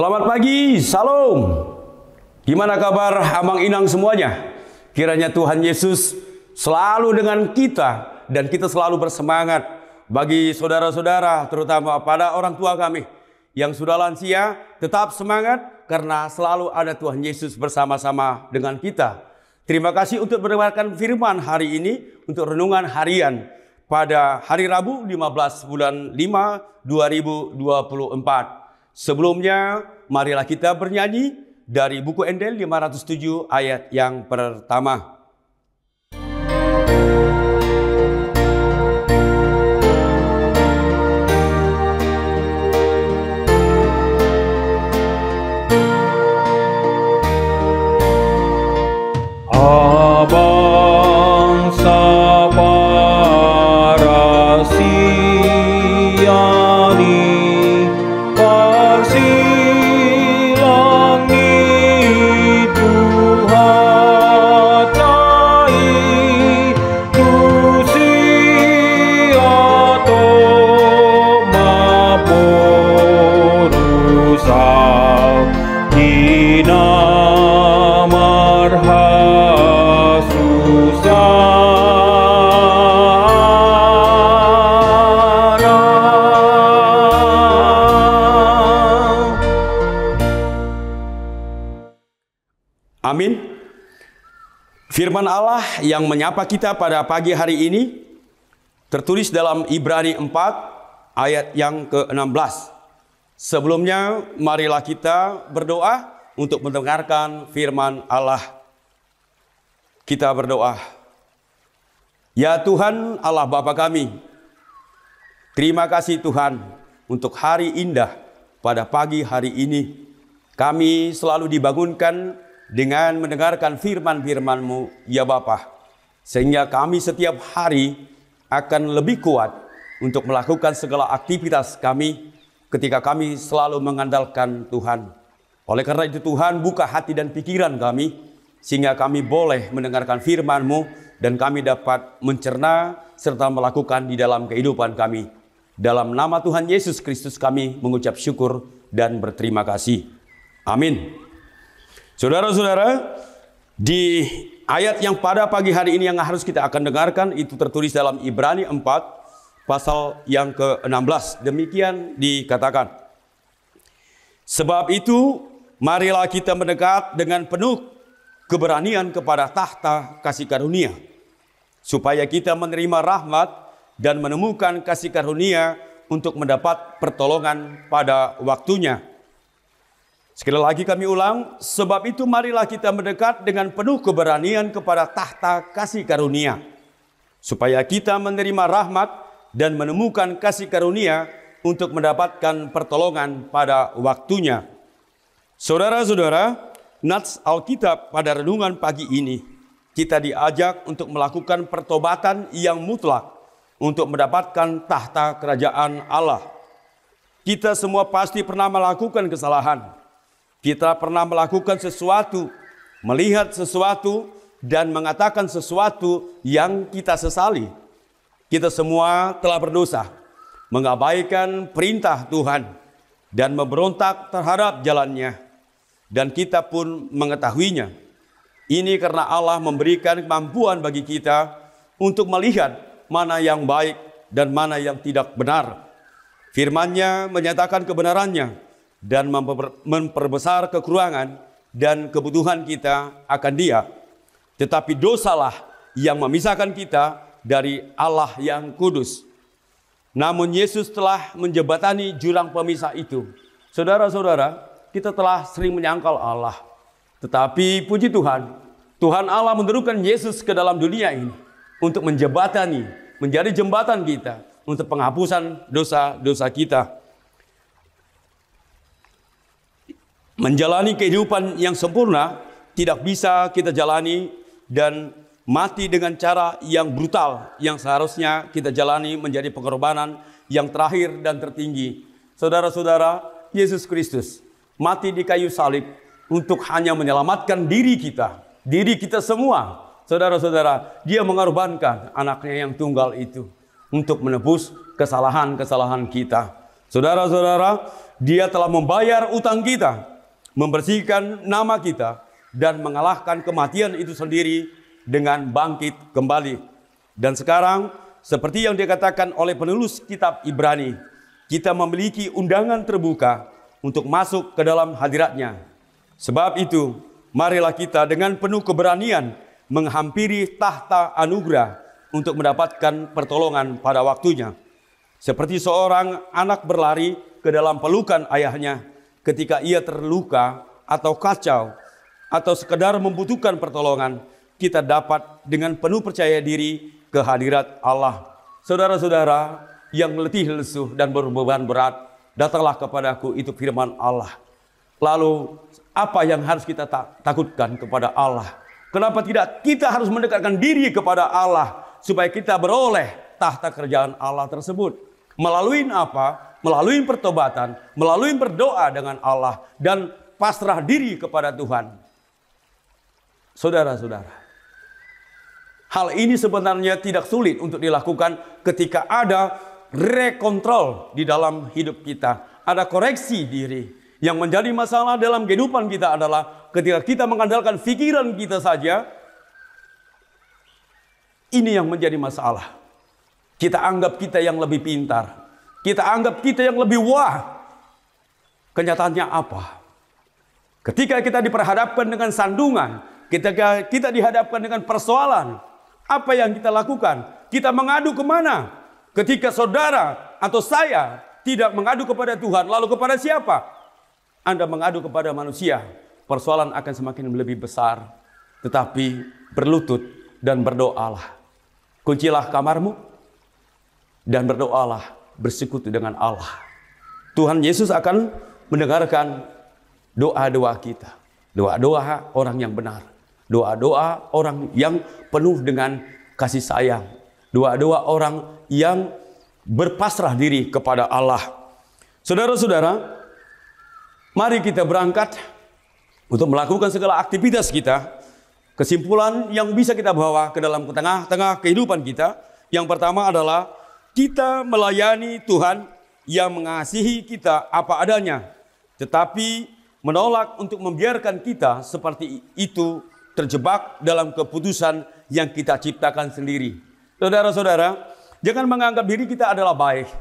Selamat pagi, salam. Gimana kabar Amang Inang semuanya? Kiranya Tuhan Yesus selalu dengan kita dan kita selalu bersemangat. Bagi saudara-saudara, terutama pada orang tua kami yang sudah lansia, tetap semangat karena selalu ada Tuhan Yesus bersama-sama dengan kita. Terima kasih untuk mendengarkan firman hari ini untuk renungan harian pada hari Rabu 15 bulan 5 2024. Sebelumnya, marilah kita bernyanyi dari buku Endel 507 ayat yang pertama. Bangsa para siani persilangi Tuhatai tusiato maporusa dinamarha Amin. Firman Allah yang menyapa kita pada pagi hari ini tertulis dalam Ibrani 4 ayat yang ke-16. Sebelumnya marilah kita berdoa untuk mendengarkan firman Allah. Kita berdoa. Ya Tuhan Allah Bapa kami, terima kasih Tuhan untuk hari indah pada pagi hari ini. Kami selalu dibangunkan dengan mendengarkan firman-firman-Mu, ya Bapa, sehingga kami setiap hari akan lebih kuat untuk melakukan segala aktivitas kami ketika kami selalu mengandalkan Tuhan. Oleh karena itu Tuhan, buka hati dan pikiran kami, sehingga kami boleh mendengarkan firman-Mu dan kami dapat mencerna serta melakukan di dalam kehidupan kami. Dalam nama Tuhan Yesus Kristus kami mengucap syukur dan berterima kasih. Amin. Saudara-saudara, di ayat yang pada pagi hari ini yang harus kita akan dengarkan itu tertulis dalam Ibrani 4 pasal yang ke-16. Demikian dikatakan. Sebab itu, marilah kita mendekat dengan penuh keberanian kepada tahta kasih karunia, supaya kita menerima rahmat dan menemukan kasih karunia untuk mendapat pertolongan pada waktunya. Sekali lagi kami ulang, sebab itu marilah kita mendekat dengan penuh keberanian kepada tahta kasih karunia, supaya kita menerima rahmat dan menemukan kasih karunia untuk mendapatkan pertolongan pada waktunya. Saudara-saudara, nats Alkitab pada renungan pagi ini, kita diajak untuk melakukan pertobatan yang mutlak untuk mendapatkan tahta kerajaan Allah. Kita semua pasti pernah melakukan kesalahan. Kita pernah melakukan sesuatu, melihat sesuatu, dan mengatakan sesuatu yang kita sesali. Kita semua telah berdosa, mengabaikan perintah Tuhan, dan memberontak terhadap jalannya. Dan kita pun mengetahuinya. Ini karena Allah memberikan kemampuan bagi kita untuk melihat mana yang baik dan mana yang tidak benar. Firman-Nya menyatakan kebenarannya dan memperbesar kekurangan dan kebutuhan kita akan Dia. Tetapi dosalah yang memisahkan kita dari Allah yang kudus. Namun Yesus telah menjembatani jurang pemisah itu. Saudara-saudara, kita telah sering menyangkal Allah. Tetapi puji Tuhan, Tuhan Allah menurunkan Yesus ke dalam dunia ini untuk menjembatani, menjadi jembatan kita untuk penghapusan dosa-dosa kita. Menjalani kehidupan yang sempurna tidak bisa kita jalani dan mati dengan cara yang brutal yang seharusnya kita jalani menjadi pengorbanan yang terakhir dan tertinggi. Saudara-saudara, Yesus Kristus mati di kayu salib untuk hanya menyelamatkan diri kita semua. Saudara-saudara, Dia mengorbankan anaknya yang tunggal itu untuk menebus kesalahan-kesalahan kita. Saudara-saudara, Dia telah membayar utang kita, membersihkan nama kita, dan mengalahkan kematian itu sendiri dengan bangkit kembali. Dan sekarang, seperti yang dikatakan oleh penulis kitab Ibrani, kita memiliki undangan terbuka untuk masuk ke dalam hadirat-Nya. Sebab itu, marilah kita dengan penuh keberanian menghampiri tahta anugerah untuk mendapatkan pertolongan pada waktunya. Seperti seorang anak berlari ke dalam pelukan ayahnya ketika ia terluka atau kacau atau sekedar membutuhkan pertolongan, kita dapat dengan penuh percaya diri ke hadirat Allah. Saudara-saudara yang letih lesu dan berbeban berat, datanglah kepadaku, itu firman Allah. Lalu apa yang harus kita takutkan kepada Allah? Kenapa tidak kita harus mendekatkan diri kepada Allah supaya kita beroleh tahta kerajaan Allah tersebut? Melalui apa? Melalui pertobatan, melalui berdoa dengan Allah dan pasrah diri kepada Tuhan. Saudara-saudara, hal ini sebenarnya tidak sulit untuk dilakukan ketika ada rekontrol di dalam hidup kita. Ada koreksi diri. Yang menjadi masalah dalam kehidupan kita adalah ketika kita mengandalkan pikiran kita saja, ini yang menjadi masalah. Kita anggap kita yang lebih pintar. Kita anggap kita yang lebih wah. Kenyataannya apa? Ketika kita diperhadapkan dengan sandungan, ketika kita dihadapkan dengan persoalan, apa yang kita lakukan? Kita mengadu kemana? Ketika saudara atau saya tidak mengadu kepada Tuhan, lalu kepada siapa? Anda mengadu kepada manusia, persoalan akan semakin lebih besar. Tetapi berlutut dan berdoalah. Kuncilah kamarmu dan berdoalah, bersekutu dengan Allah. Tuhan Yesus akan mendengarkan doa-doa kita. Doa-doa orang yang benar. Doa-doa orang yang penuh dengan kasih sayang. Doa-doa orang yang berpasrah diri kepada Allah. Saudara-saudara, mari kita berangkat untuk melakukan segala aktivitas kita. Kesimpulan yang bisa kita bawa ke dalam tengah-tengah kehidupan kita. Yang pertama adalah kita melayani Tuhan yang mengasihi kita apa adanya, tetapi menolak untuk membiarkan kita seperti itu terjebak dalam keputusan yang kita ciptakan sendiri. Saudara-saudara, jangan menganggap diri kita adalah baik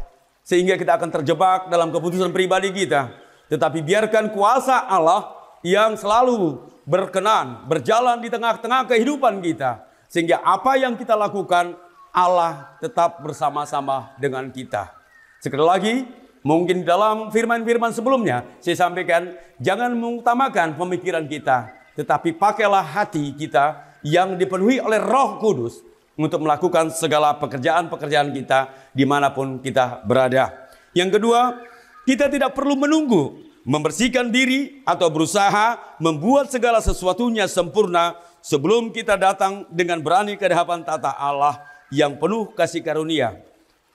sehingga kita akan terjebak dalam keputusan pribadi kita. Tetapi biarkan kuasa Allah yang selalu berkenan, berjalan di tengah-tengah kehidupan kita. Sehingga apa yang kita lakukan, Allah tetap bersama-sama dengan kita. Sekali lagi, mungkin dalam firman-firman sebelumnya, saya sampaikan, jangan mengutamakan pemikiran kita. Tetapi pakailah hati kita yang dipenuhi oleh Roh Kudus untuk melakukan segala pekerjaan-pekerjaan kita dimanapun kita berada. Yang kedua, kita tidak perlu menunggu, membersihkan diri atau berusaha membuat segala sesuatunya sempurna sebelum kita datang dengan berani ke hadapan tata Allah yang penuh kasih karunia.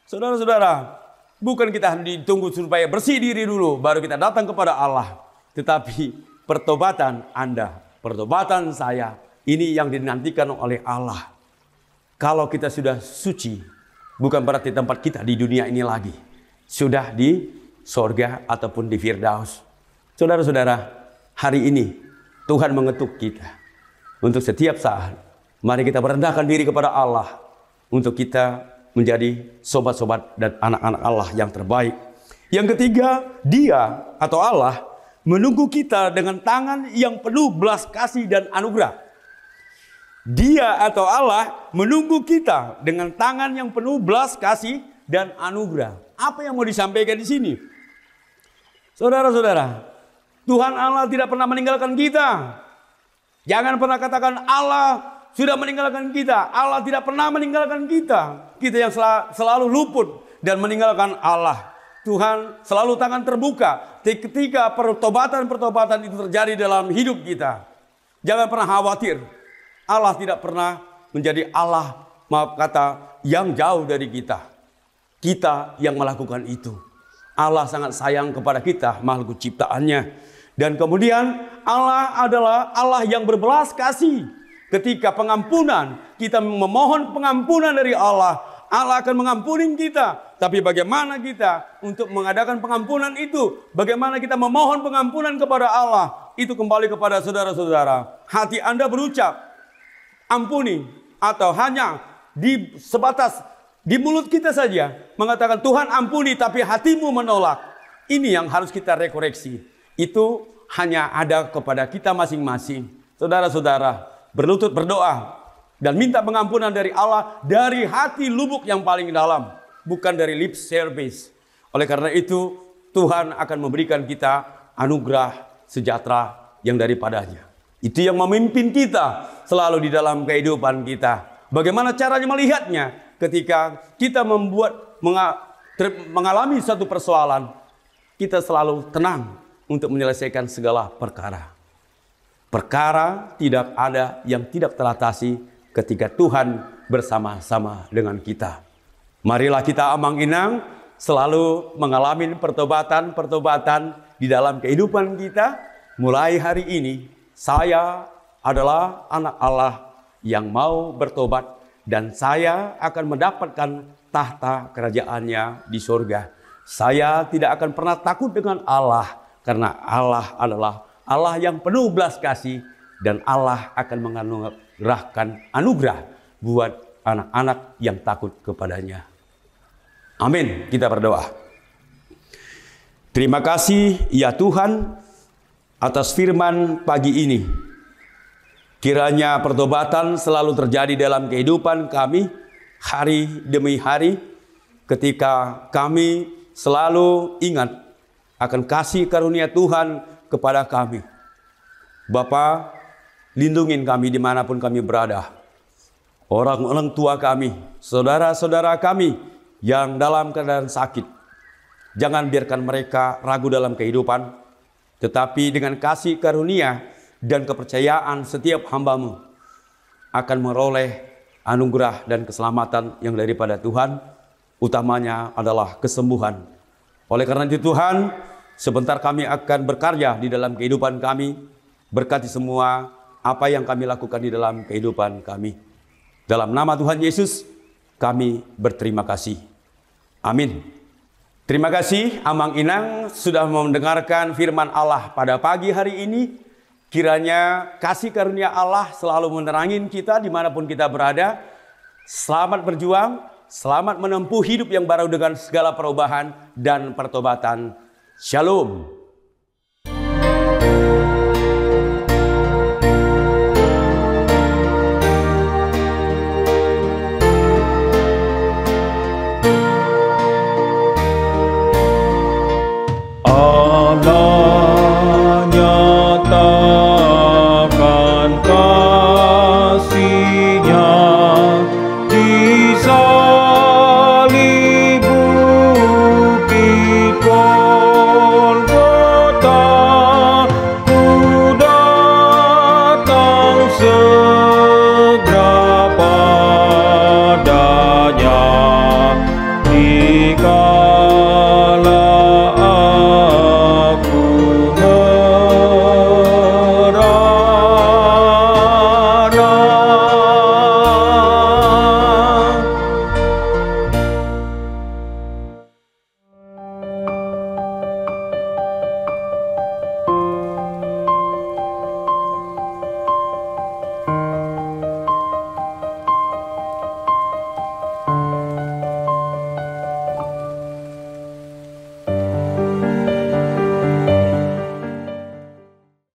Saudara-saudara, bukan kita ditunggu supaya bersih diri dulu baru kita datang kepada Allah. Tetapi pertobatan Anda, pertobatan saya, ini yang dinantikan oleh Allah. Kalau kita sudah suci, bukan berarti tempat kita di dunia ini lagi. Sudah di sorga ataupun di Firdaus. Saudara-saudara, hari ini Tuhan mengetuk kita untuk setiap saat. Mari kita merendahkan diri kepada Allah untuk kita menjadi sobat-sobat dan anak-anak Allah yang terbaik. Yang ketiga, Dia atau Allah menunggu kita dengan tangan yang penuh belas kasih dan anugerah. Dia atau Allah menunggu kita dengan tangan yang penuh belas kasih dan anugerah. Apa yang mau disampaikan di sini? Saudara-saudara, Tuhan Allah tidak pernah meninggalkan kita. Jangan pernah katakan Allah sudah meninggalkan kita. Allah tidak pernah meninggalkan kita. Kita yang selalu luput dan meninggalkan Allah. Tuhan selalu tangan terbuka ketika pertobatan-pertobatan itu terjadi dalam hidup kita. Jangan pernah khawatir. Allah tidak pernah menjadi Allah, maaf kata, yang jauh dari kita. Kita yang melakukan itu. Allah sangat sayang kepada kita, makhluk ciptaannya. Dan kemudian Allah adalah Allah yang berbelas kasih. Ketika pengampunan, kita memohon pengampunan dari Allah. Allah akan mengampuni kita. Tapi bagaimana kita untuk mengadakan pengampunan itu? Bagaimana kita memohon pengampunan kepada Allah? Itu kembali kepada saudara-saudara. Hati Anda berucap, ampuni. Atau hanya sebatas di mulut kita saja mengatakan Tuhan ampuni, tapi hatimu menolak. Ini yang harus kita rekoreksi. Itu hanya ada kepada kita masing-masing. Saudara-saudara, berlutut berdoa dan minta pengampunan dari Allah dari hati lubuk yang paling dalam, bukan dari lip service. Oleh karena itu, Tuhan akan memberikan kita anugerah sejahtera yang daripadanya. Itu yang memimpin kita selalu di dalam kehidupan kita. Bagaimana caranya melihatnya? Ketika kita mengalami satu persoalan, kita selalu tenang untuk menyelesaikan segala perkara. Perkara tidak ada yang tidak teratasi ketika Tuhan bersama-sama dengan kita. Marilah kita amang-inang selalu mengalami pertobatan di dalam kehidupan kita. Mulai hari ini, saya adalah anak Allah yang mau bertobat dan saya akan mendapatkan tahta kerajaannya di surga. Saya tidak akan pernah takut dengan Allah, karena Allah adalah Allah yang penuh belas kasih dan Allah akan menganugerahkan anugerah buat anak-anak yang takut kepadanya. Amin. Kita berdoa. Terima kasih ya Tuhan atas firman pagi ini. Kiranya pertobatan selalu terjadi dalam kehidupan kami hari demi hari, ketika kami selalu ingat akan kasih karunia Tuhan kepada kami. Bapa, lindungin kami dimanapun kami berada. Orang-orang tua kami, saudara-saudara kami yang dalam keadaan sakit, jangan biarkan mereka ragu dalam kehidupan, tetapi dengan kasih karunia dan kepercayaan setiap hamba-Mu akan meroleh anugerah dan keselamatan yang daripada Tuhan, utamanya adalah kesembuhan. Oleh karena itu Tuhan, sebentar kami akan berkarya di dalam kehidupan kami. Berkati semua apa yang kami lakukan di dalam kehidupan kami. Dalam nama Tuhan Yesus, kami berterima kasih. Amin. Terima kasih Amang Inang sudah mendengarkan firman Allah pada pagi hari ini. Kiranya kasih karunia Allah selalu menerangin kita dimanapun kita berada. Selamat berjuang, selamat menempuh hidup yang baru dengan segala perubahan dan pertobatan. Shalom. Allah nyatakan kasih-Nya di salib bukit Golgota. Ku datang